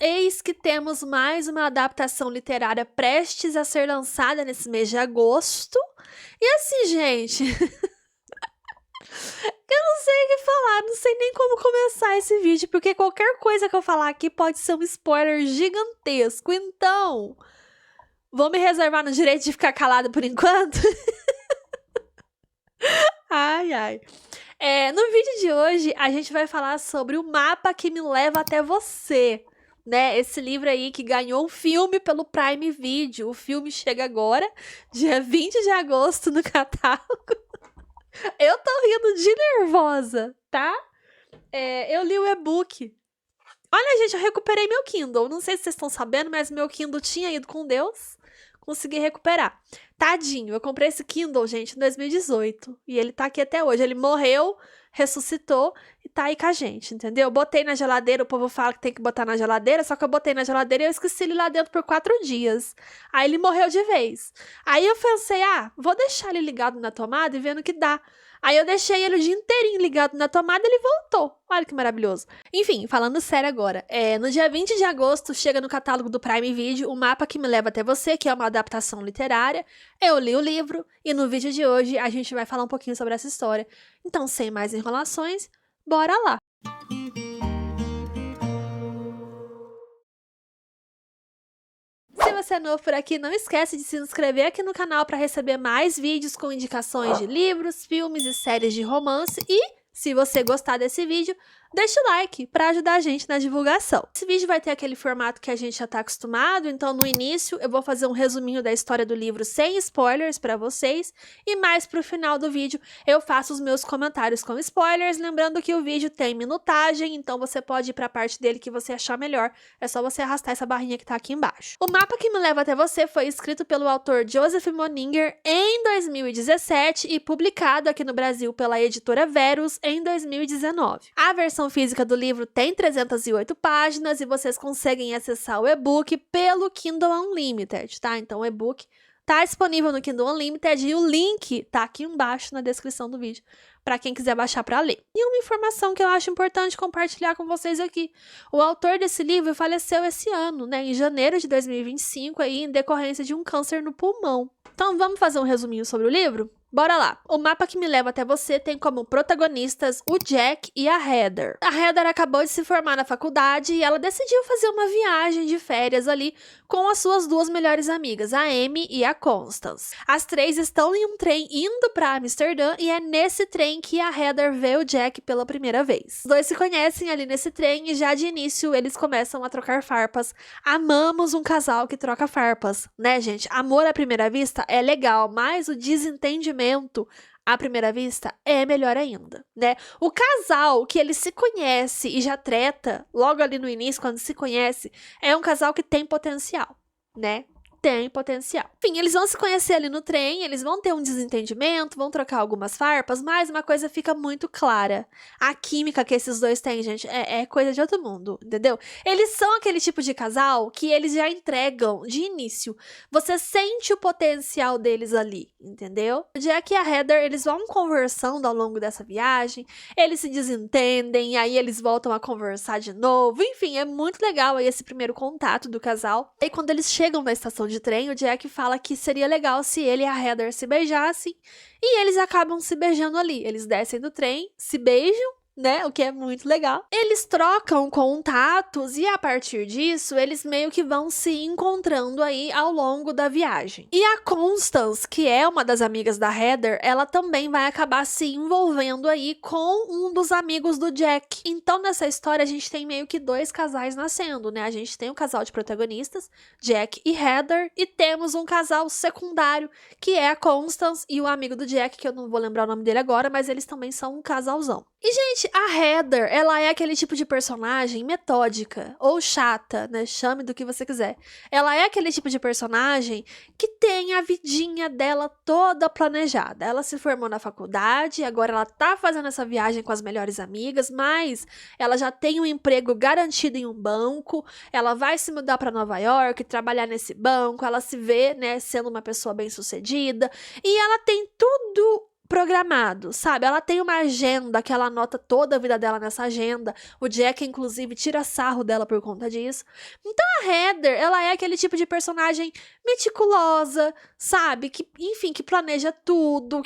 eis que temos mais uma adaptação literária prestes a ser lançada nesse mês de agosto. E assim, gente, eu não sei o que falar, não sei nem como começar esse vídeo, porque qualquer coisa que eu falar aqui pode ser um spoiler gigantesco. Então, vou me reservar no direito de ficar calada por enquanto. Ai, ai. No vídeo de hoje, a gente vai falar sobre O Mapa que Me Leva Até Você, né? Esse livro aí que ganhou um filme pelo Prime Video. O filme chega agora, dia 20 de agosto, no catálogo. Eu tô rindo de nervosa, tá? Eu li o e-book. Olha, gente, eu recuperei meu Kindle. Não sei se vocês estão sabendo, mas meu Kindle tinha ido com Deus. Consegui recuperar. Tadinho, eu comprei esse Kindle, gente, em 2018. E ele tá aqui até hoje. Ele morreu, ressuscitou e tá aí com a gente, entendeu? Botei na geladeira, o povo fala que tem que botar na geladeira, só que eu botei na geladeira e eu esqueci ele lá dentro por 4 dias. Aí ele morreu de vez. Aí eu pensei, vou deixar ele ligado na tomada e vendo o que dá. Aí eu deixei ele o dia inteirinho ligado na tomada e ele voltou. Olha que maravilhoso. Enfim, falando sério agora. No dia 20 de agosto, chega no catálogo do Prime Video O Mapa que Me Leva Até Você, que é uma adaptação literária. Eu li o livro e no vídeo de hoje a gente vai falar um pouquinho sobre essa história. Então, sem mais enrolações, bora lá! Se você é novo por aqui, não esquece de se inscrever aqui no canal para receber mais vídeos com indicações de livros, filmes e séries de romance. E, se você gostar desse vídeo, deixa o like para ajudar a gente na divulgação. Esse vídeo vai ter aquele formato que a gente já está acostumado, então no início eu vou fazer um resuminho da história do livro sem spoilers para vocês, e mais pro final do vídeo eu faço os meus comentários com spoilers, lembrando que o vídeo tem minutagem, então você pode ir para a parte dele que você achar melhor, é só você arrastar essa barrinha que tá aqui embaixo. O Mapa que Me Leva Até Você foi escrito pelo autor Joseph Moninger em 2017 e publicado aqui no Brasil pela editora Verus em 2019. A versão física do livro tem 308 páginas e vocês conseguem acessar o e-book pelo Kindle Unlimited, tá? Então o e-book tá disponível no Kindle Unlimited e o link tá aqui embaixo na descrição do vídeo para quem quiser baixar para ler. E uma informação que eu acho importante compartilhar com vocês aqui. O autor desse livro faleceu esse ano, né, em janeiro de 2025, aí, em decorrência de um câncer no pulmão. Então vamos fazer um resuminho sobre o livro? Bora lá! O Mapa que Me Leva Até Você tem como protagonistas o Jack e a Heather. A Heather acabou de se formar na faculdade e ela decidiu fazer uma viagem de férias ali com as suas duas melhores amigas, a Amy e a Constance. As três estão em um trem indo para Amsterdã e é nesse trem que a Heather vê o Jack pela primeira vez. Os dois se conhecem ali nesse trem e já de início eles começam a trocar farpas. Amamos um casal que troca farpas, né, gente? Amor à primeira vista é legal, mas o desentendimento à primeira vista é melhor ainda, né? O casal que ele se conhece e já treta logo ali no início, quando se conhece, é um casal que tem potencial, né? Tem potencial. Enfim, eles vão se conhecer ali no trem, eles vão ter um desentendimento, vão trocar algumas farpas, mas uma coisa fica muito clara. A química que esses dois têm, gente, é coisa de outro mundo, entendeu? Eles são aquele tipo de casal que eles já entregam de início. Você sente o potencial deles ali, entendeu? O Jack e a Heather, eles vão conversando ao longo dessa viagem, eles se desentendem, aí eles voltam a conversar de novo. Enfim, é muito legal aí esse primeiro contato do casal. E quando eles chegam na estação de trem, o Jack fala que seria legal se ele e a Heather se beijassem, e eles acabam se beijando ali. Eles descem do trem, se beijam, né? O que é muito legal. Eles trocam contatos e a partir disso, eles meio que vão se encontrando aí ao longo da viagem. E a Constance, que é uma das amigas da Heather, ela também vai acabar se envolvendo aí com um dos amigos do Jack. Então, nessa história, a gente tem meio que dois casais nascendo, né? A gente tem um casal de protagonistas, Jack e Heather, e temos um casal secundário, que é a Constance e o amigo do Jack, que eu não vou lembrar o nome dele agora, mas eles também são um casalzão. E, gente, a Heather, ela é aquele tipo de personagem metódica ou chata, né? Chame do que você quiser. Ela é aquele tipo de personagem que tem a vidinha dela toda planejada. Ela se formou na faculdade, agora ela tá fazendo essa viagem com as melhores amigas, mas ela já tem um emprego garantido em um banco, ela vai se mudar para Nova York, trabalhar nesse banco, ela se vê, né, sendo uma pessoa bem-sucedida, e ela tem tudo programado, sabe? Ela tem uma agenda que ela anota toda a vida dela nessa agenda. O Jack, inclusive, tira sarro dela por conta disso. Então a Heather, ela é aquele tipo de personagem meticulosa, sabe? Que, enfim, que planeja tudo,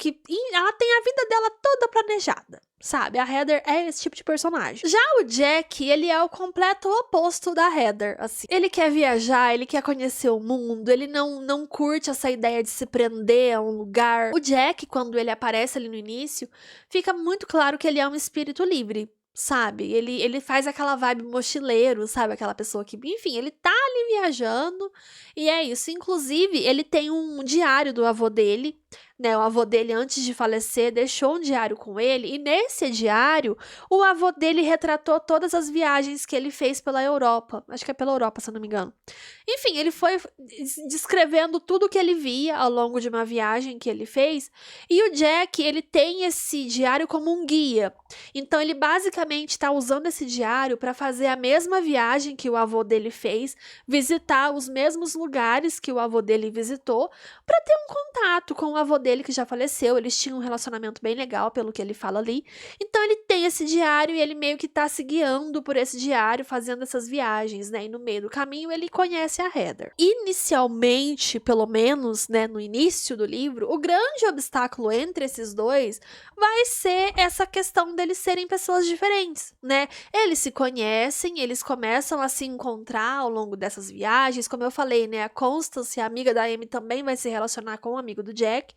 ela tem a vida dela toda planejada. Sabe, a Heather é esse tipo de personagem. Já o Jack, ele é o completo oposto da Heather, assim. Ele quer viajar, ele quer conhecer o mundo, ele não curte essa ideia de se prender a um lugar. O Jack, quando ele aparece ali no início, fica muito claro que ele é um espírito livre. Sabe, ele faz aquela vibe mochileiro, sabe, aquela pessoa que, enfim, ele tá ali viajando, e é isso. Inclusive, ele tem um diário do avô dele, né, o avô dele, antes de falecer, deixou um diário com ele, e nesse diário, o avô dele retratou todas as viagens que ele fez pela Europa, acho que é pela Europa, se eu não me engano. Enfim, ele foi descrevendo tudo que ele via ao longo de uma viagem que ele fez, e o Jack, ele tem esse diário como um guia. Então ele basicamente está usando esse diário para fazer a mesma viagem que o avô dele fez, visitar os mesmos lugares que o avô dele visitou, para ter um contato com o avô dele que já faleceu. Eles tinham um relacionamento bem legal, pelo que ele fala ali. Então ele tem esse diário e ele meio que tá se guiando por esse diário, fazendo essas viagens, né? E no meio do caminho ele conhece a Heather. Inicialmente, pelo menos, né, no início do livro, o grande obstáculo entre esses dois vai ser essa questão deles serem pessoas diferentes, né? Eles se conhecem, eles começam a se encontrar ao longo dessas viagens. Como eu falei, né? A Constance, a amiga da Amy, também vai se relacionar com o amigo do Jack.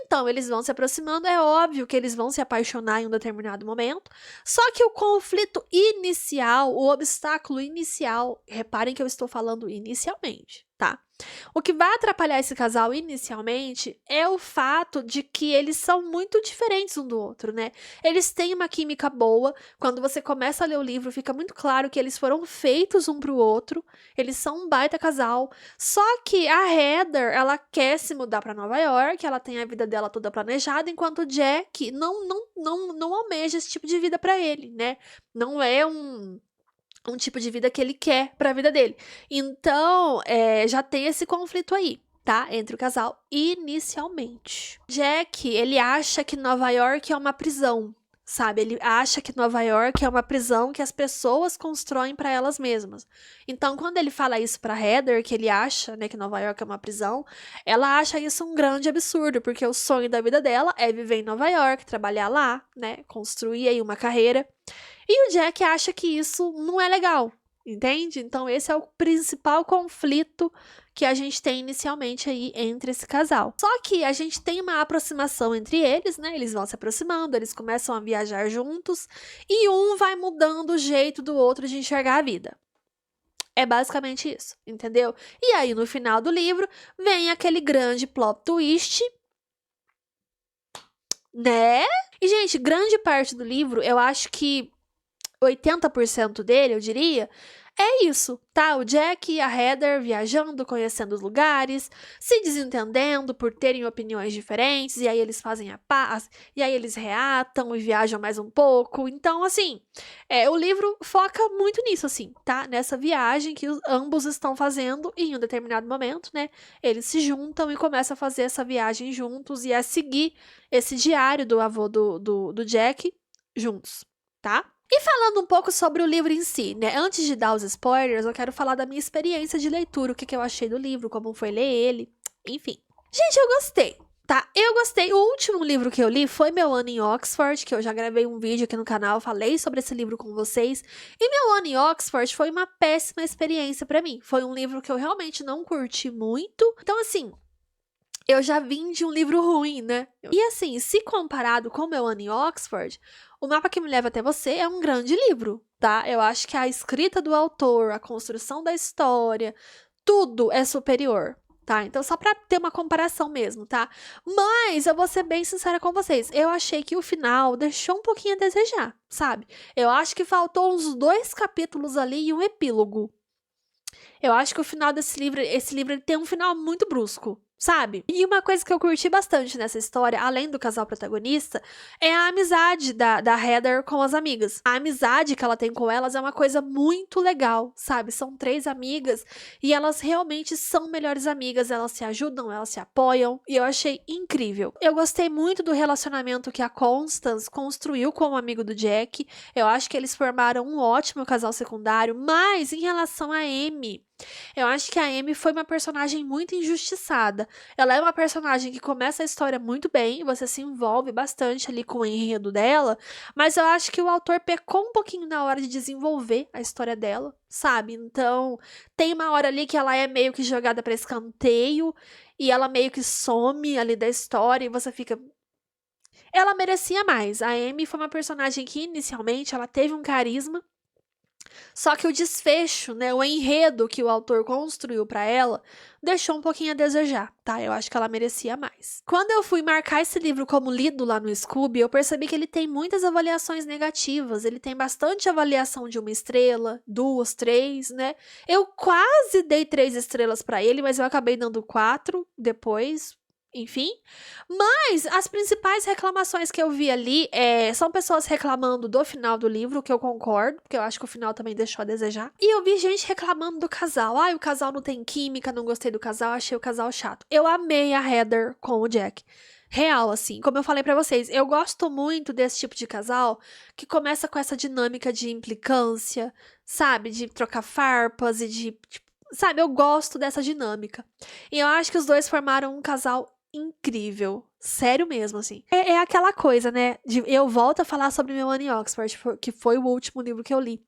Então, eles vão se aproximando. É óbvio que eles vão se apaixonar em um determinado momento. Só que o conflito inicial, o obstáculo inicial, reparem que eu estou falando inicialmente, tá? O que vai atrapalhar esse casal inicialmente é o fato de que eles são muito diferentes um do outro, né? Eles têm uma química boa. Quando você começa a ler o livro, fica muito claro que eles foram feitos um pro outro. Eles são um baita casal. Só que a Heather, ela quer se mudar para Nova York, ela tem a vida dela toda planejada, enquanto o Jack não almeja esse tipo de vida para ele, né? Não é um tipo de vida que ele quer pra vida dele. Então, já tem esse conflito aí, tá? Entre o casal, inicialmente. Jack, ele acha que Nova York é uma prisão, sabe? Ele acha que Nova York é uma prisão que as pessoas constroem pra elas mesmas. Então, quando ele fala isso pra Heather, que ele acha, né, que Nova York é uma prisão, ela acha isso um grande absurdo, porque o sonho da vida dela é viver em Nova York, trabalhar lá, né, construir aí uma carreira. E o Jack acha que isso não é legal, entende? Então esse é o principal conflito que a gente tem inicialmente aí entre esse casal. Só que a gente tem uma aproximação entre eles, né? Eles vão se aproximando, eles começam a viajar juntos e um vai mudando o jeito do outro de enxergar a vida. É basicamente isso, entendeu? E aí no final do livro vem aquele grande plot twist, né? E gente, grande parte do livro, eu acho que 80% dele, eu diria, é isso, tá? O Jack e a Heather viajando, conhecendo os lugares, se desentendendo por terem opiniões diferentes, e aí eles fazem a paz, e aí eles reatam e viajam mais um pouco. Então, assim, o livro foca muito nisso, assim, tá? Nessa viagem que ambos estão fazendo, e em um determinado momento, né, eles se juntam e começam a fazer essa viagem juntos e a seguir esse diário do avô do Jack juntos, tá? E falando um pouco sobre o livro em si, né? Antes de dar os spoilers, eu quero falar da minha experiência de leitura, o que eu achei do livro, como foi ler ele, enfim. Gente, eu gostei, tá? Eu gostei. O último livro que eu li foi Meu Ano em Oxford, que eu já gravei um vídeo aqui no canal, falei sobre esse livro com vocês. E Meu Ano em Oxford foi uma péssima experiência pra mim. Foi um livro que eu realmente não curti muito. Então, assim, eu já vim de um livro ruim, né? E assim, se comparado com Meu Ano em Oxford, O Mapa que Me Leva Até Você é um grande livro, tá? Eu acho que a escrita do autor, a construção da história, tudo é superior, tá? Então, só pra ter uma comparação mesmo, tá? Mas, eu vou ser bem sincera com vocês, eu achei que o final deixou um pouquinho a desejar, sabe? Eu acho que faltou uns 2 capítulos ali e um epílogo. Eu acho que o final desse livro, esse livro ele tem um final muito brusco, sabe? E uma coisa que eu curti bastante nessa história, além do casal protagonista, é a amizade da Heather com as amigas. A amizade que ela tem com elas é uma coisa muito legal, sabe? São 3 amigas e elas realmente são melhores amigas, elas se ajudam, elas se apoiam, e eu achei incrível. Eu gostei muito do relacionamento que a Constance construiu com o amigo do Jack. Eu acho que eles formaram um ótimo casal secundário, mas em relação a Amy, eu acho que a Amy foi uma personagem muito injustiçada. Ela é uma personagem que começa a história muito bem, você se envolve bastante ali com o enredo dela, mas eu acho que o autor pecou um pouquinho na hora de desenvolver a história dela, sabe? Então, tem uma hora ali que ela é meio que jogada para escanteio e ela meio que some ali da história e você fica. Ela merecia mais. A Amy foi uma personagem que inicialmente ela teve um carisma. Só que o desfecho, né, o enredo que o autor construiu pra ela, deixou um pouquinho a desejar, tá? Eu acho que ela merecia mais. Quando eu fui marcar esse livro como lido lá no Scooby, eu percebi que ele tem muitas avaliações negativas, ele tem bastante avaliação de 1 estrela, 2, 3, né? Eu quase dei 3 estrelas pra ele, mas eu acabei dando 4 depois, enfim. Mas as principais reclamações que eu vi ali são pessoas reclamando do final do livro, que eu concordo, porque eu acho que o final também deixou a desejar. E eu vi gente reclamando do casal. O casal não tem química, não gostei do casal, achei o casal chato. Eu amei a Heather com o Jack. Real, assim, como eu falei pra vocês, eu gosto muito desse tipo de casal que começa com essa dinâmica de implicância, sabe? De trocar farpas e sabe, eu gosto dessa dinâmica. E eu acho que os dois formaram um casal incrível. Sério mesmo, assim. É aquela coisa, né? Eu volto a falar sobre Melanie Oxford, que foi o último livro que eu li.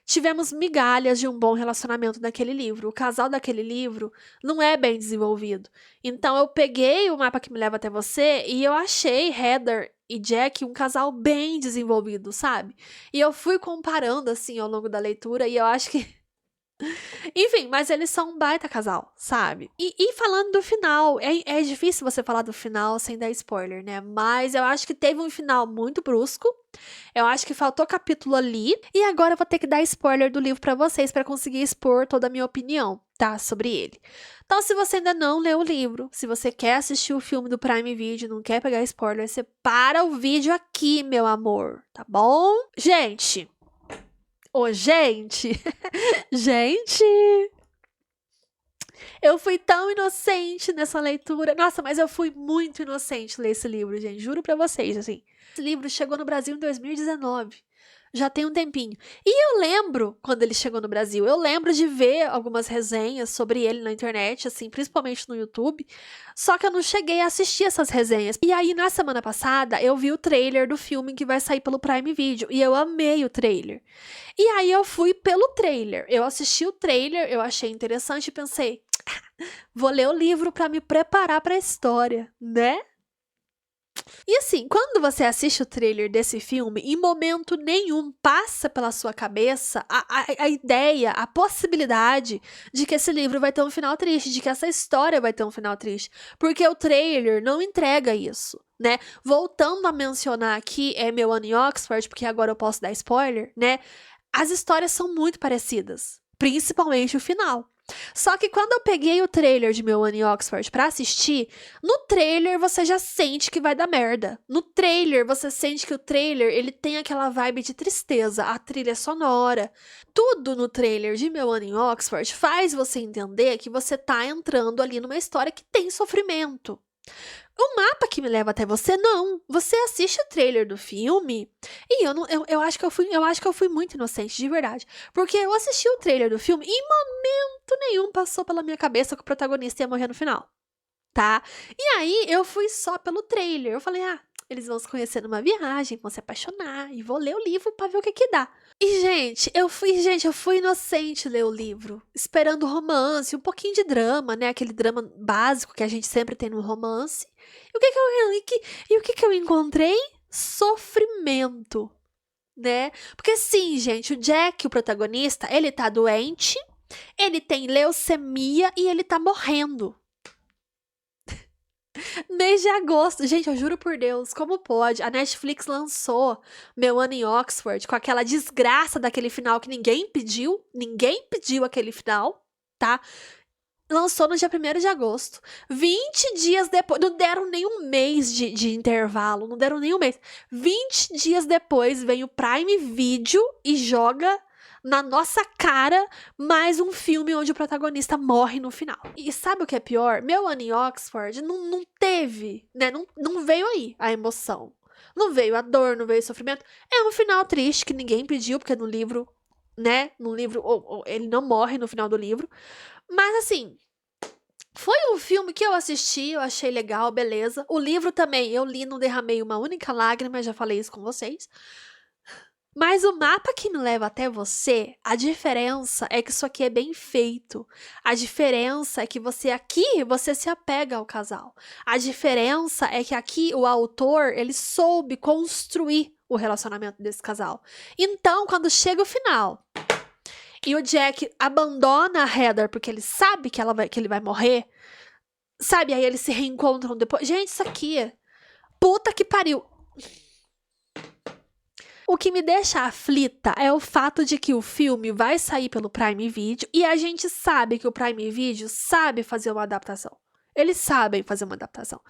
Tivemos migalhas de um bom relacionamento naquele livro. O casal daquele livro não é bem desenvolvido. Então eu peguei o Mapa que Me Leva Até Você e eu achei Heather e Jack um casal bem desenvolvido, sabe? E eu fui comparando, assim, ao longo da leitura e eu acho que enfim, mas eles são um baita casal, sabe? E falando do final, é difícil você falar do final sem dar spoiler, né? Mas eu acho que teve um final muito brusco. Eu acho que faltou capítulo ali. E agora eu vou ter que dar spoiler do livro pra vocês pra conseguir expor toda a minha opinião, tá? Sobre ele. Então, se você ainda não leu o livro, se você quer assistir o filme do Prime Video, não quer pegar spoiler, você para o vídeo aqui, meu amor, tá bom? Gente! Ô, gente! Gente! Eu fui tão inocente nessa leitura. Nossa, mas eu fui muito inocente ler esse livro, gente. Juro pra vocês, assim. Esse livro chegou no Brasil em 2019. Já tem um tempinho. E eu lembro, quando ele chegou no Brasil, eu lembro de ver algumas resenhas sobre ele na internet, assim, principalmente no YouTube. Só que eu não cheguei a assistir essas resenhas. E aí, na semana passada, eu vi o trailer do filme que vai sair pelo Prime Video. E eu amei o trailer. E aí, eu fui pelo trailer. Eu assisti o trailer, eu achei interessante e pensei, vou ler o livro pra me preparar pra história, né? E assim, quando você assiste o trailer desse filme, em momento nenhum passa pela sua cabeça a ideia, a possibilidade de que esse livro vai ter um final triste, de que essa história vai ter um final triste. Porque o trailer não entrega isso, né? Voltando a mencionar aqui, Melanie Oxford, porque agora eu posso dar spoiler, né? As histórias são muito parecidas, principalmente o final. Só que quando eu peguei o trailer de Melanie Oxford pra assistir, no trailer você já sente que vai dar merda. No trailer você sente que o trailer ele tem aquela vibe de tristeza, a trilha sonora. Tudo no trailer de Melanie Oxford faz você entender que você tá entrando ali numa história que tem sofrimento. O Mapa que Me Leva Até Você, não. Você assiste o trailer do filme e eu acho que eu fui muito inocente, de verdade. Porque eu assisti o trailer do filme e em momento nenhum passou pela minha cabeça que o protagonista ia morrer no final, tá? E aí eu fui só pelo trailer. Eu falei, eles vão se conhecer numa viagem, vão se apaixonar e vou ler o livro pra ver o que que dá. E, gente, eu fui inocente ler o livro, esperando romance, um pouquinho de drama, né? Aquele drama básico que a gente sempre tem no romance. E o que que eu encontrei? Sofrimento, né? Porque sim, gente, o Jack, o protagonista, ele tá doente, ele tem leucemia e ele tá morrendo. Mês de agosto. Gente, eu juro por Deus, como pode? A Netflix lançou Melanie Oxford com aquela desgraça daquele final que ninguém pediu aquele final, tá? Lançou no dia 1º de agosto. 20 dias depois. Não deram nem um mês de intervalo. Não deram nem um mês. 20 dias depois vem o Prime Video e joga na nossa cara mais um filme onde o protagonista morre no final. E sabe o que é pior? Meu ano em Oxford não teve, né? Não veio aí a emoção. Não veio a dor, não veio o sofrimento. É um final triste que ninguém pediu, porque no livro, né? No livro, ele não morre no final do livro. Mas assim, foi um filme que eu assisti, eu achei legal, beleza. O livro também, eu li, não derramei uma única lágrima, já falei isso com vocês. Mas o mapa que me leva até você, a diferença é que isso aqui é bem feito. A diferença é que você se apega ao casal. A diferença é que aqui o autor, ele soube construir o relacionamento desse casal. Então, quando chega o final, e o Jack abandona a Heather porque ele sabe que ele vai morrer. Sabe? Aí eles se reencontram depois. Gente, isso aqui. Puta que pariu. O que me deixa aflita é o fato de que o filme vai sair pelo Prime Video e a gente sabe que o Prime Video sabe fazer uma adaptação. Eles sabem fazer uma adaptação.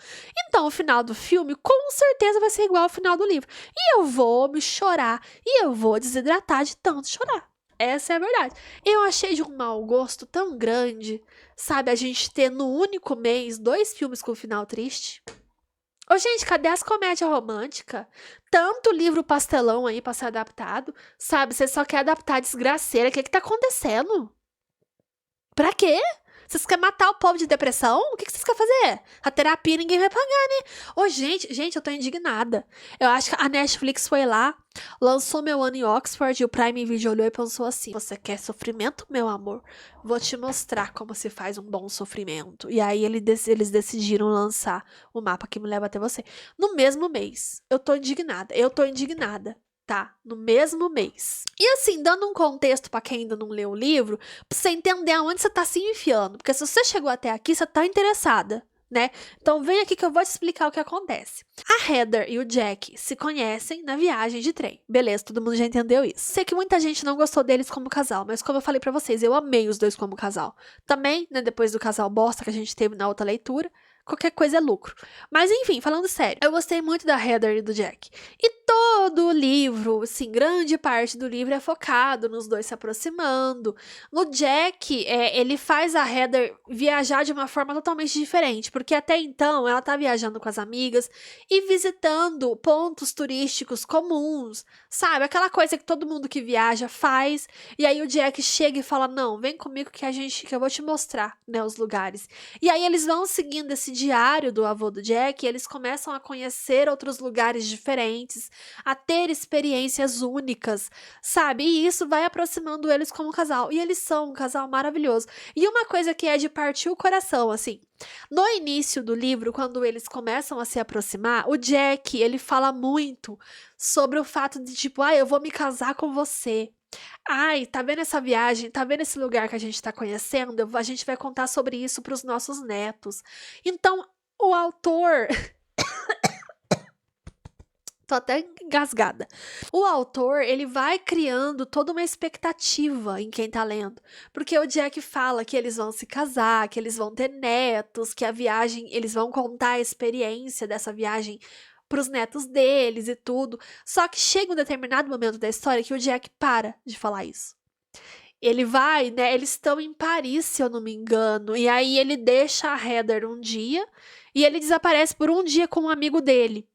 Então, o final do filme, com certeza, vai ser igual ao final do livro. E eu vou me chorar. E eu vou desidratar de tanto chorar. Essa é a verdade. Eu achei de um mau gosto tão grande, sabe? A gente ter no único mês 2 filmes com final triste. Ô, gente, cadê as comédias românticas? Tanto livro pastelão aí pra ser adaptado, sabe? Você só quer adaptar desgraceira. O que tá acontecendo? Pra quê? Vocês querem matar o povo de depressão? O que vocês querem fazer? A terapia ninguém vai pagar, né? Ô, gente, eu tô indignada. Eu acho que a Netflix foi lá, lançou Meu Ano em Oxford e o Prime Video olhou e pensou assim: você quer sofrimento, meu amor? Vou te mostrar como se faz um bom sofrimento. E aí eles decidiram lançar o mapa que me leva até você. No mesmo mês. Eu tô indignada. Tá? No mesmo mês. E assim, dando um contexto pra quem ainda não leu o livro, pra você entender aonde você tá se enfiando. Porque se você chegou até aqui, você tá interessada, né? Então vem aqui que eu vou te explicar o que acontece. A Heather e o Jack se conhecem na viagem de trem. Beleza, todo mundo já entendeu isso. Sei que muita gente não gostou deles como casal, mas como eu falei pra vocês, eu amei os dois como casal. Também, né, depois do casal bosta que a gente teve na outra leitura, qualquer coisa é lucro. Mas enfim, falando sério, eu gostei muito da Heather e do Jack. E todo o livro, assim, grande parte do livro é focado nos dois se aproximando. No Jack, ele faz a Heather viajar de uma forma totalmente diferente, porque até então ela tá viajando com as amigas e visitando pontos turísticos comuns, sabe? Aquela coisa que todo mundo que viaja faz. E aí o Jack chega e fala: não, vem comigo que eu vou te mostrar, né, os lugares. E aí eles vão seguindo esse diário do avô do Jack e eles começam a conhecer outros lugares diferentes, a ter experiências únicas, sabe? E isso vai aproximando eles como casal. E eles são um casal maravilhoso. E uma coisa que é de partir o coração, assim, no início do livro, quando eles começam a se aproximar, o Jack, ele fala muito sobre o fato de tipo, eu vou me casar com você. Ai, tá vendo essa viagem? Tá vendo esse lugar que a gente tá conhecendo? A gente vai contar sobre isso pros nossos netos. Então, o autor tô até engasgada. O autor, ele vai criando toda uma expectativa em quem tá lendo. Porque o Jack fala que eles vão se casar, que eles vão ter netos, que a viagem, eles vão contar a experiência dessa viagem pros netos deles e tudo. Só que chega um determinado momento da história que o Jack para de falar isso. Ele vai, né? Eles estão em Paris, se eu não me engano. E aí ele deixa a Heather um dia e ele desaparece por um dia com um amigo dele.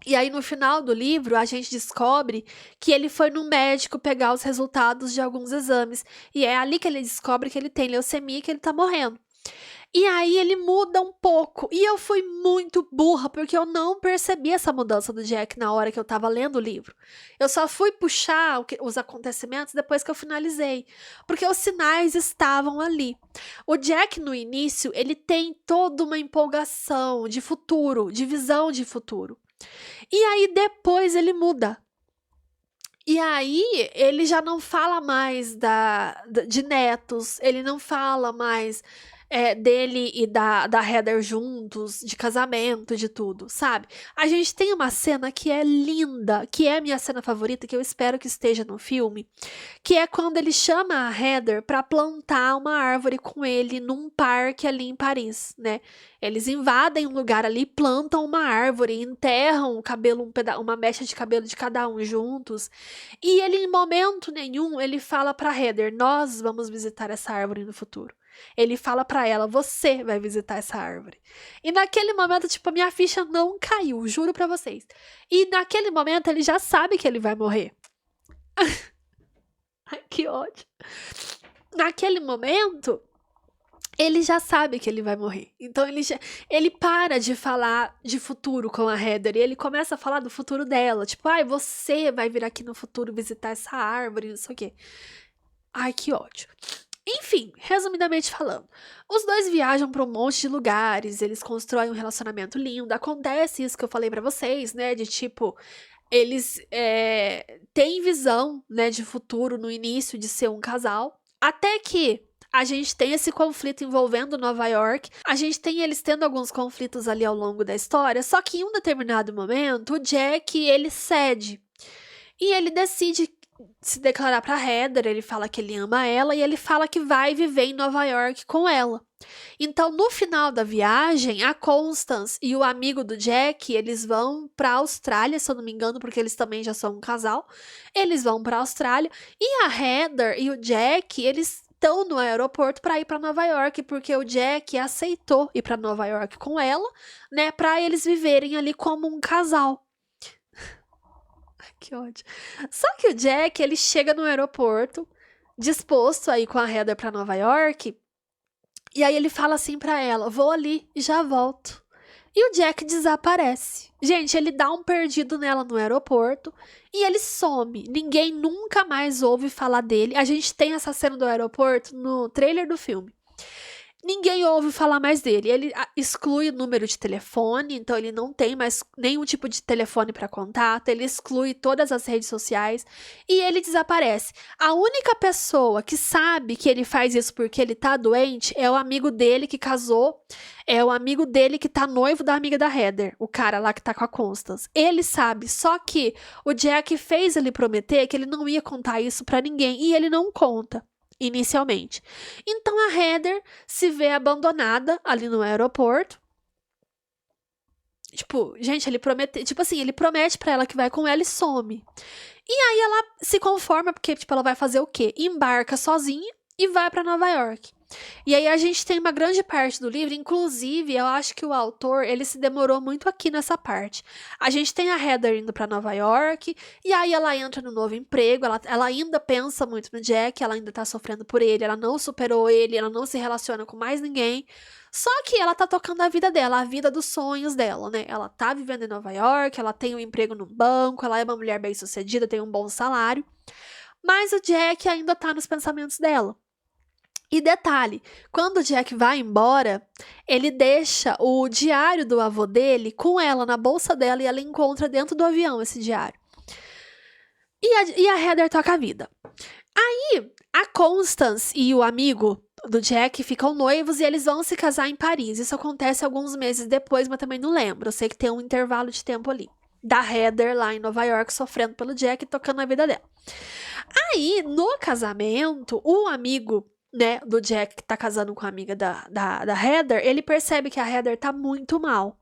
E aí, no final do livro, a gente descobre que ele foi no médico pegar os resultados de alguns exames. E é ali que ele descobre que ele tem leucemia e que ele tá morrendo. E aí ele muda um pouco. E eu fui muito burra, porque eu não percebi essa mudança do Jack na hora que eu tava lendo o livro. Eu só fui puxar os acontecimentos depois que eu finalizei. Porque os sinais estavam ali. O Jack, no início, ele tem toda uma empolgação de futuro, de visão de futuro. E aí depois ele muda. E aí ele já não fala mais de netos, ele não fala mais dele e da Heather juntos, de casamento, de tudo, sabe? A gente tem uma cena que é linda, que é a minha cena favorita, que eu espero que esteja no filme, que é quando ele chama a Heather pra plantar uma árvore com ele num parque ali em Paris, né? Eles invadem um lugar ali, plantam uma árvore, enterram o cabelo, uma mecha de cabelo de cada um juntos. E ele, em momento nenhum, ele fala pra Heather: nós vamos visitar essa árvore no futuro. Ele fala pra ela: você vai visitar essa árvore. E naquele momento, tipo, a minha ficha não caiu, juro pra vocês. E naquele momento ele já sabe que ele vai morrer. Ai, que ódio. Naquele momento, ele já sabe que ele vai morrer. Então ele para de falar de futuro com a Heather e ele começa a falar do futuro dela. Tipo, ai, você vai vir aqui no futuro visitar essa árvore, não sei o quê. Ai, que ódio. Enfim, resumidamente falando, os dois viajam para um monte de lugares, eles constroem um relacionamento lindo. Acontece isso que eu falei pra vocês, né? De tipo, eles têm visão, né, de futuro no início de ser um casal. Até que a gente tem esse conflito envolvendo Nova York. A gente tem eles tendo alguns conflitos ali ao longo da história. Só que em um determinado momento, o Jack, ele cede. E ele decide se declarar pra Heather, ele fala que ele ama ela e ele fala que vai viver em Nova York com ela. Então, no final da viagem, a Constance e o amigo do Jack, eles vão pra Austrália, se eu não me engano, porque eles também já são um casal. Eles vão pra Austrália e a Heather e o Jack, eles estão no aeroporto para ir para Nova York, porque o Jack aceitou ir para Nova York com ela, né, para eles viverem ali como um casal. Que ódio. Só que o Jack, ele chega no aeroporto, disposto a ir com a Heather pra Nova York, e aí ele fala assim pra ela: vou ali e já volto. E o Jack desaparece. Gente, ele dá um perdido nela no aeroporto e ele some. Ninguém nunca mais ouve falar dele. A gente tem essa cena do aeroporto no trailer do filme. Ninguém ouve falar mais dele. Ele exclui o número de telefone, então ele não tem mais nenhum tipo de telefone para contato. Ele exclui todas as redes sociais e ele desaparece. A única pessoa que sabe que ele faz isso porque ele tá doente é o amigo dele que casou, é o amigo dele que tá noivo da amiga da Heather, o cara lá que tá com a Constance. Ele sabe, só que o Jack fez ele prometer que ele não ia contar isso pra ninguém e ele não conta. Inicialmente. Então a Heather se vê abandonada ali no aeroporto. Tipo, gente, ele promete, tipo assim, ele promete pra ela que vai com ela e some. E aí ela se conforma porque, tipo, ela vai fazer o quê? Embarca sozinha e vai pra Nova York. E aí a gente tem uma grande parte do livro, inclusive, eu acho que o autor, ele se demorou muito aqui nessa parte. A gente tem a Heather indo pra Nova York, e aí ela entra no novo emprego, ela ainda pensa muito no Jack, ela ainda tá sofrendo por ele, ela não superou ele, ela não se relaciona com mais ninguém. Só que ela tá tocando a vida dela, a vida dos sonhos dela, né? Ela tá vivendo em Nova York, ela tem um emprego no banco, ela é uma mulher bem-sucedida, tem um bom salário. Mas o Jack ainda tá nos pensamentos dela. E detalhe, quando o Jack vai embora, ele deixa o diário do avô dele com ela na bolsa dela e ela encontra dentro do avião esse diário. E a Heather toca a vida. Aí, a Constance e o amigo do Jack ficam noivos e eles vão se casar em Paris. Isso acontece alguns meses depois, mas também não lembro. Eu sei que tem um intervalo de tempo ali. Da Heather lá em Nova York, sofrendo pelo Jack e tocando a vida dela. Aí, no casamento, o amigo, né, do Jack que tá casando com a amiga da Heather, ele percebe que a Heather tá muito mal.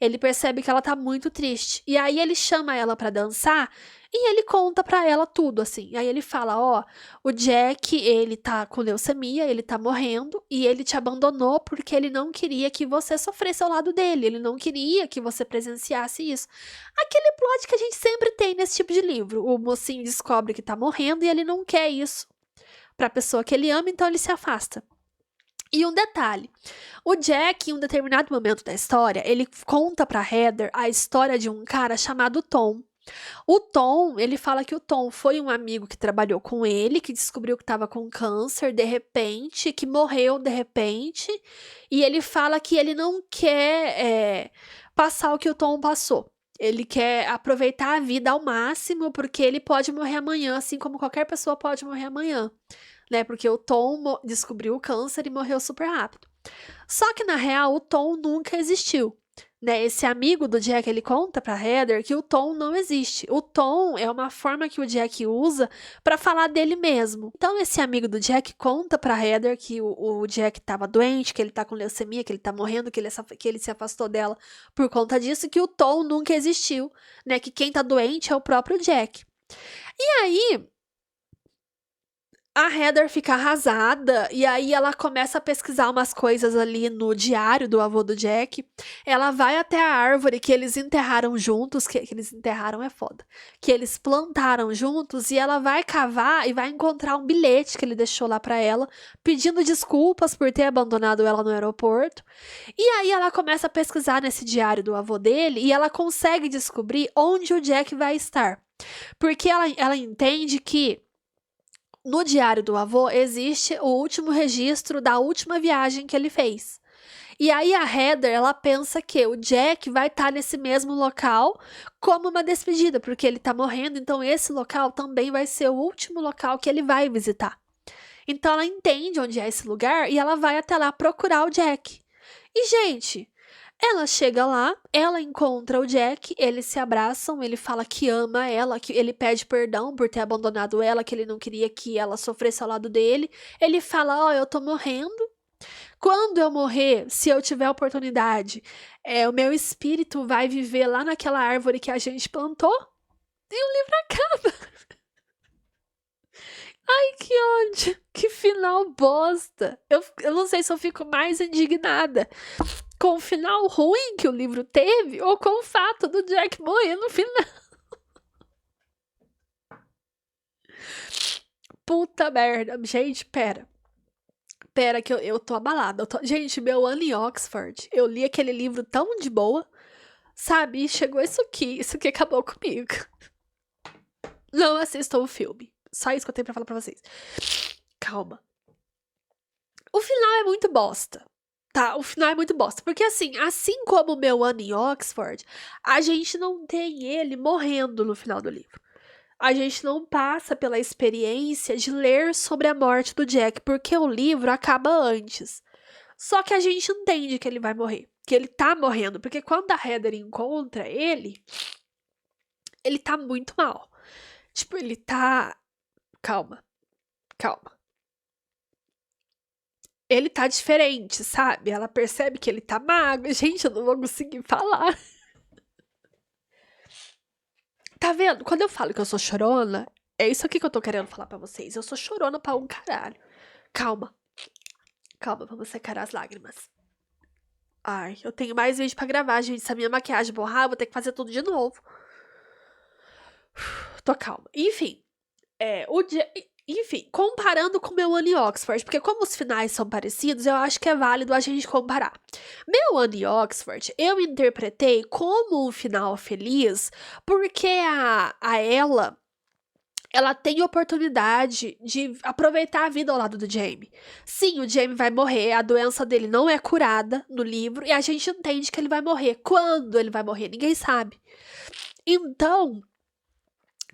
Ele percebe que ela tá muito triste. E aí ele chama ela pra dançar e ele conta pra ela tudo, assim. Aí ele fala, ó, o Jack, ele tá com leucemia, ele tá morrendo e ele te abandonou porque ele não queria que você sofresse ao lado dele. Ele não queria que você presenciasse isso. Aquele plot que a gente sempre tem nesse tipo de livro. O mocinho descobre que tá morrendo e ele não quer isso pra pessoa que ele ama, então ele se afasta. E um detalhe, o Jack, em um determinado momento da história, ele conta pra Heather a história de um cara chamado Tom. O Tom, ele fala que o Tom foi um amigo que trabalhou com ele, que descobriu que estava com câncer de repente, que morreu de repente, e ele fala que ele não quer passar o que o Tom passou. Ele quer aproveitar a vida ao máximo, porque ele pode morrer amanhã, assim como qualquer pessoa pode morrer amanhã, né? Porque o Tom descobriu o câncer e morreu super rápido. Só que, na real, o Tom nunca existiu. Né? Esse amigo do Jack, ele conta pra Heather que o Tom não existe. O Tom é uma forma que o Jack usa pra falar dele mesmo. Então, esse amigo do Jack conta pra Heather que o Jack tava doente, que ele tá com leucemia, que ele tá morrendo, que ele se afastou dela por conta disso, e que o Tom nunca existiu, né? Que quem tá doente é o próprio Jack. E aí, a Heather fica arrasada e aí ela começa a pesquisar umas coisas ali no diário do avô do Jack. Ela vai até a árvore que eles enterraram juntos, que eles enterraram é foda, que eles plantaram juntos, e ela vai cavar e vai encontrar um bilhete que ele deixou lá pra ela, pedindo desculpas por ter abandonado ela no aeroporto. E aí ela começa a pesquisar nesse diário do avô dele e ela consegue descobrir onde o Jack vai estar. Porque ela entende que no diário do avô existe o último registro da última viagem que ele fez. E aí a Heather, ela pensa que o Jack vai estar nesse mesmo local como uma despedida, porque ele tá morrendo, então esse local também vai ser o último local que ele vai visitar. Então ela entende onde é esse lugar e ela vai até lá procurar o Jack. E, gente, ela chega lá, ela encontra o Jack, eles se abraçam, ele fala que ama ela, que ele pede perdão por ter abandonado ela, que ele não queria que ela sofresse ao lado dele. Ele fala: Ó, eu tô morrendo. Quando eu morrer, se eu tiver oportunidade, o meu espírito vai viver lá naquela árvore que a gente plantou. E o livro acaba. Ai, que ódio. Que final bosta. Eu não sei se eu fico mais indignada com o final ruim que o livro teve ou com o fato do Jack morrer no final. Puta merda. Gente, pera. Pera que eu tô abalada. Gente, meu ano em Oxford, eu li aquele livro tão de boa, sabe? E chegou isso aqui acabou comigo. Não assistam o filme. Só isso que eu tenho pra falar pra vocês. Calma. O final é muito bosta. Tá, o final é muito bosta. Porque assim como o meu ano em Oxford, a gente não tem ele morrendo no final do livro. A gente não passa pela experiência de ler sobre a morte do Jack, porque o livro acaba antes. Só que a gente entende que ele vai morrer, que ele tá morrendo, porque quando a Heather encontra ele tá muito mal. Tipo, ele tá. Calma, calma. Ele tá diferente, sabe? Ela percebe que ele tá magro. Gente, eu não vou conseguir falar. Tá vendo? Quando eu falo que eu sou chorona, é isso aqui que eu tô querendo falar pra vocês. Eu sou chorona pra um caralho. Calma. Calma, vamos secar as lágrimas. Ai, eu tenho mais vídeo pra gravar, gente. Se a minha maquiagem borrar, eu vou ter que fazer tudo de novo. Tô calma. Enfim, enfim, comparando com meu ano em Oxford, porque como os finais são parecidos, eu acho que é válido a gente comparar. Meu ano em Oxford, eu interpretei como um final feliz, porque a ela tem oportunidade de aproveitar a vida ao lado do Jamie. Sim, o Jamie vai morrer, a doença dele não é curada no livro, e a gente entende que ele vai morrer. Quando ele vai morrer, ninguém sabe. Então,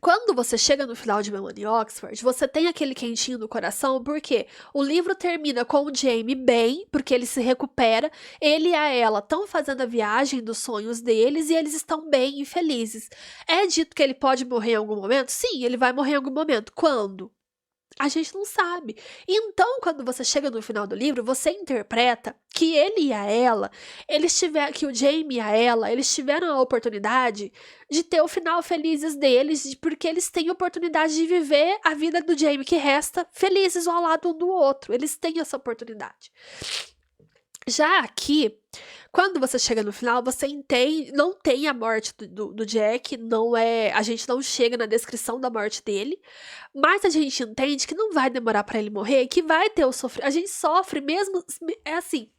quando você chega no final de Meu Ano em Oxford, você tem aquele quentinho no coração, porque o livro termina com o Jamie bem, porque ele se recupera, ele e a ela estão fazendo a viagem dos sonhos deles e eles estão bem e felizes. É dito que ele pode morrer em algum momento? Sim, ele vai morrer em algum momento. Quando? A gente não sabe. Então, quando você chega no final do livro, você interpreta que ele e a ela, que o Jamie e a ela, eles tiveram a oportunidade de ter o final felizes deles, porque eles têm a oportunidade de viver a vida do Jamie que resta felizes ao lado um do outro. Eles têm essa oportunidade. Já aqui, quando você chega no final, você entende, não tem a morte do Jack, não é, a gente não chega na descrição da morte dele, mas a gente entende que não vai demorar pra ele morrer, que vai ter o sofrimento. A gente sofre mesmo, é assim,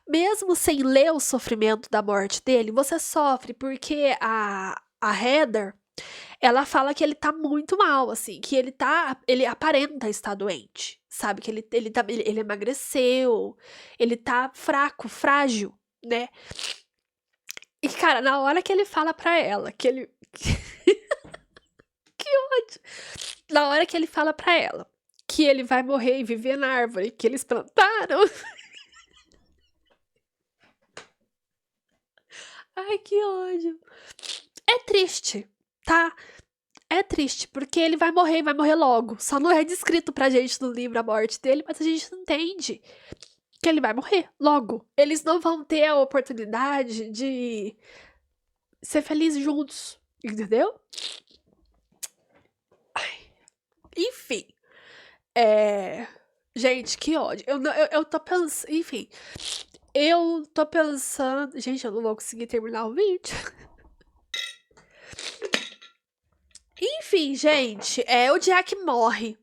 mesmo sem ler o sofrimento da morte dele, você sofre porque a Heather, ela fala que ele tá muito mal, assim, que ele aparenta estar doente, sabe? Que ele emagreceu, ele tá fraco, frágil, né? E, cara, na hora que ele fala pra ela que ele. Que ódio! Na hora que ele fala pra ela que ele vai morrer e viver na árvore que eles plantaram. Ai, que ódio. É triste, tá? É triste, porque ele vai morrer logo. Só não é descrito pra gente no livro a morte dele, mas a gente entende que ele vai morrer logo. Eles não vão ter a oportunidade de ser felizes juntos, entendeu? Ai, enfim, gente, que ódio. Eu tô pensando, enfim, eu tô pensando, gente, eu não vou conseguir terminar o vídeo. Enfim, gente, o Jack morre.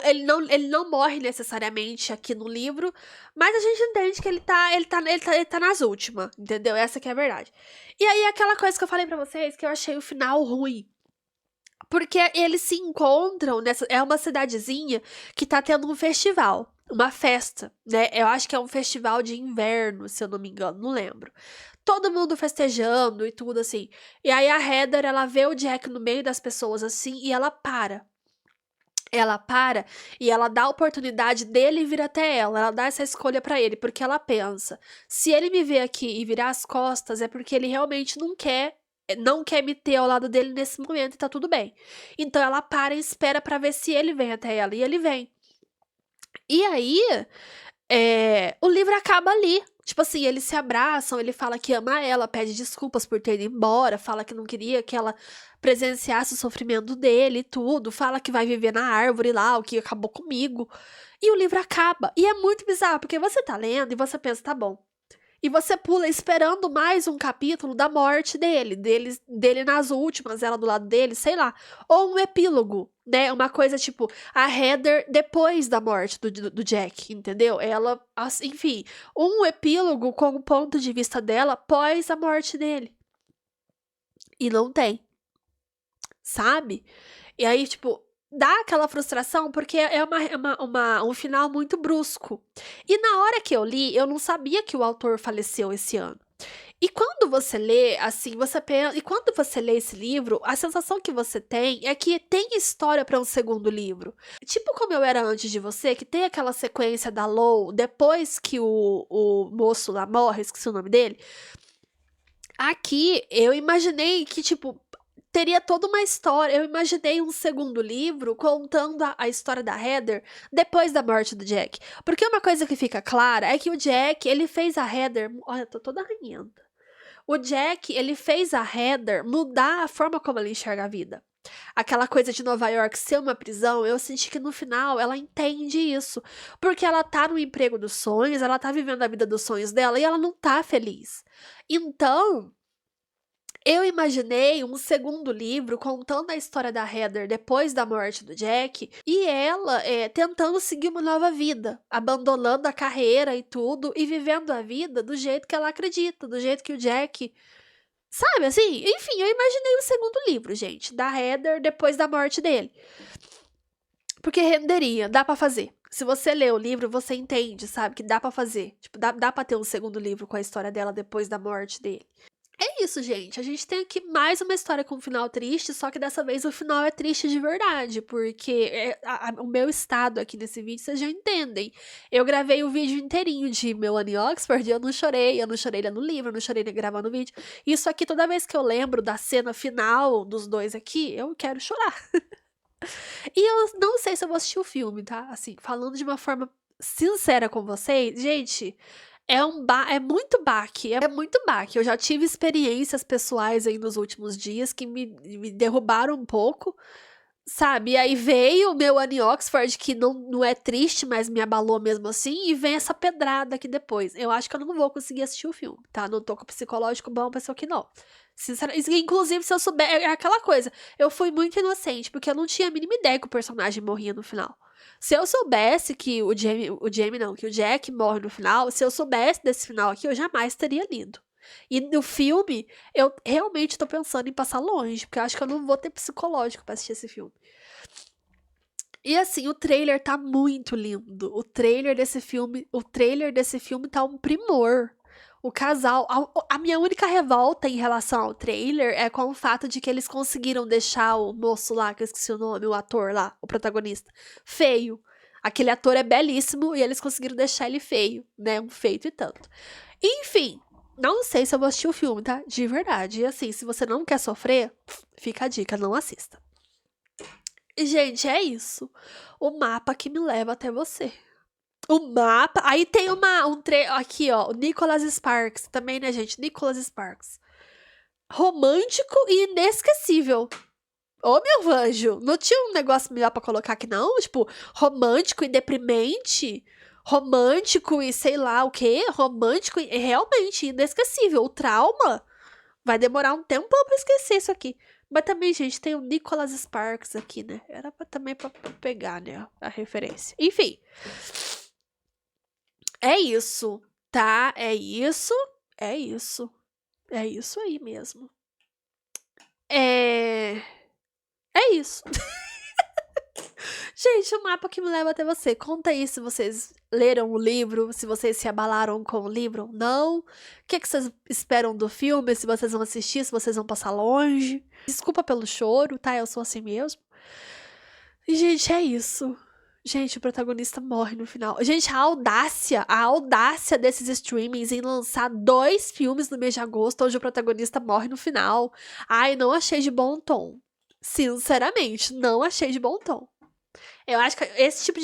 Ele não morre necessariamente aqui no livro, mas a gente entende que ele tá nas últimas, entendeu? Essa que é a verdade. E aí, aquela coisa que eu falei pra vocês, que eu achei o final ruim. Porque eles se encontram é uma cidadezinha que tá tendo um festival, uma festa, né? Eu acho que é um festival de inverno, se eu não me engano, não lembro. Todo mundo festejando e tudo assim. E aí a Heather, ela vê o Jack no meio das pessoas assim e ela para. Ela para e ela dá a oportunidade dele vir até ela. Ela dá essa escolha pra ele, porque ela pensa: se ele me ver aqui e virar as costas, é porque ele realmente não quer me ter ao lado dele nesse momento e tá tudo bem. Então ela para e espera pra ver se ele vem até ela. E ele vem. E aí, o livro acaba ali. Tipo assim, eles se abraçam, ele fala que ama ela, pede desculpas por ter ido embora, fala que não queria que ela presenciasse o sofrimento dele e tudo, fala que vai viver na árvore lá, o que acabou comigo. E o livro acaba. E é muito bizarro, porque você tá lendo e você pensa, tá bom. E você pula esperando mais um capítulo da morte dele nas últimas, ela do lado dele, sei lá. Ou um epílogo, né? Uma coisa tipo, a Heather depois da morte do Jack, entendeu? Ela, enfim, um epílogo com o ponto de vista dela pós a morte dele. E não tem, sabe? E aí, tipo, dá aquela frustração porque um final muito brusco. E na hora que eu li, eu não sabia que o autor faleceu esse ano. E quando você lê, assim, você pensa. E quando você lê esse livro, a sensação que você tem é que tem história para um segundo livro. Tipo como eu era antes de você, que tem aquela sequência da Lou, depois que o moço lá morre, esqueci o nome dele. Aqui, eu imaginei que, tipo, teria toda uma história. Eu imaginei um segundo livro contando a história da Heather depois da morte do Jack. Porque uma coisa que fica clara é que o Jack, ele fez a Heather. Olha, eu tô toda arranhenta. O Jack, ele fez a Heather mudar a forma como ela enxerga a vida. Aquela coisa de Nova York ser uma prisão, eu senti que no final ela entende isso. Porque ela tá no emprego dos sonhos, ela tá vivendo a vida dos sonhos dela e ela não tá feliz. Então, eu imaginei um segundo livro contando a história da Heather depois da morte do Jack e ela tentando seguir uma nova vida, abandonando a carreira e tudo e vivendo a vida do jeito que ela acredita, do jeito que o Jack. Sabe assim? Enfim, eu imaginei o segundo livro, gente, da Heather depois da morte dele. Porque renderia, dá pra fazer. Se você lê o livro, você entende, sabe? Que dá pra fazer. Tipo, dá pra ter um segundo livro com a história dela depois da morte dele. É isso, gente. A gente tem aqui mais uma história com um final triste, só que dessa vez o final é triste de verdade, porque o meu estado aqui nesse vídeo, vocês já entendem. Eu gravei o vídeo inteirinho de Melanie Oxford e eu não chorei lendo o livro, eu não chorei gravando o vídeo. Isso aqui, toda vez que eu lembro da cena final dos dois aqui, eu quero chorar. E eu não sei se eu vou assistir o filme, tá? Assim, falando de uma forma sincera com vocês, gente. É muito baque, é muito baque. Eu já tive experiências pessoais aí nos últimos dias que me derrubaram um pouco, sabe? E aí veio o meu Annie Oxford, que não é triste, mas me abalou mesmo assim, e vem essa pedrada aqui depois. Eu acho que eu não vou conseguir assistir o filme, tá? Não tô com o psicológico bom pra isso aqui, não. Sinceramente, inclusive, se eu souber, é aquela coisa. Eu fui muito inocente, porque eu não tinha a mínima ideia que o personagem morria no final. Se eu soubesse que que o Jack morre no final, se eu soubesse desse final aqui, eu jamais teria lido. E no filme, eu realmente tô pensando em passar longe, porque eu acho que eu não vou ter psicológico pra assistir esse filme. E assim, o trailer tá muito lindo. O trailer desse filme tá um primor. O casal, a minha única revolta em relação ao trailer é com o fato de que eles conseguiram deixar o moço lá, que eu esqueci o nome, o ator lá, o protagonista, feio. Aquele ator é belíssimo e eles conseguiram deixar ele feio, né? Um feito e tanto. Enfim, Não sei se eu vou assistir o filme, tá? De verdade. E assim, se você não quer sofrer, fica a dica, não assista. E, gente, é isso. O mapa que me leva até você. O mapa. Aí tem aqui, ó. O Nicholas Sparks. Também, né, gente? Nicholas Sparks. Romântico e inesquecível. Ô, meu anjo. Não tinha um negócio melhor pra colocar aqui, não? Tipo, romântico e deprimente. Romântico e sei lá o quê. Romântico e realmente inesquecível. O trauma vai demorar um tempo pra esquecer isso aqui. Mas também, gente, tem o Nicholas Sparks aqui, né? Era também pra pegar, né? A referência. Enfim. É isso, tá? É isso. É isso. É isso aí mesmo. É isso. Gente, o mapa que me leva até você. Conta aí se vocês leram o livro, se vocês se abalaram com o livro ou não. O que vocês esperam do filme, se vocês vão assistir, se vocês vão passar longe. Desculpa pelo choro, tá? Eu sou assim mesmo. E, gente, é isso. Gente, o protagonista morre no final. Gente, a audácia desses streamings em lançar 2 filmes no mês de agosto, onde o protagonista morre no final. Ai, não achei de bom tom. Sinceramente, não achei de bom tom. Eu acho que esse tipo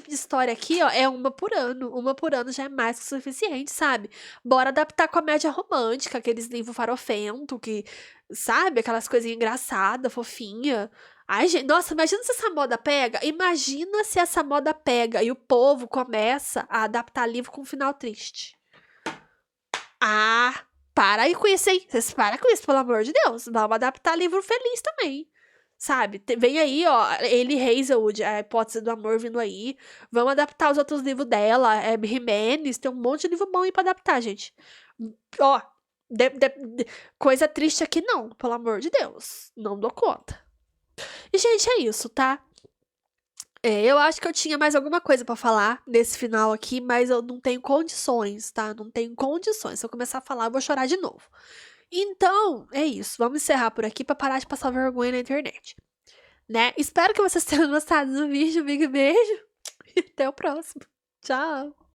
de história aqui, ó, é uma por ano. Uma por ano já é mais que o suficiente, sabe? Bora adaptar comédia romântica, aqueles livros farofento, que, sabe? Aquelas coisinhas engraçadas, fofinha. Ai, gente, nossa, imagina se essa moda pega. Imagina se essa moda pega e o povo começa a adaptar livro com um final triste. Ah, para aí com isso, hein? Vocês param com isso, pelo amor de Deus. Vamos adaptar livro feliz também. Sabe? Vem aí, ó, Ellie Hazelwood, a hipótese do amor vindo aí. Vamos adaptar os outros livros dela, Jimenez, tem um monte de livro bom aí pra adaptar, gente. Ó, coisa triste aqui não, pelo amor de Deus. Não dou conta. E, gente, é isso, tá? Eu acho que eu tinha mais alguma coisa pra falar nesse final aqui, mas eu não tenho condições, tá? Não tenho condições. Se eu começar a falar, eu vou chorar de novo. Então, é isso. Vamos encerrar por aqui pra parar de passar vergonha na internet, né? Espero que vocês tenham gostado do vídeo. Um big beijo e até o próximo. Tchau!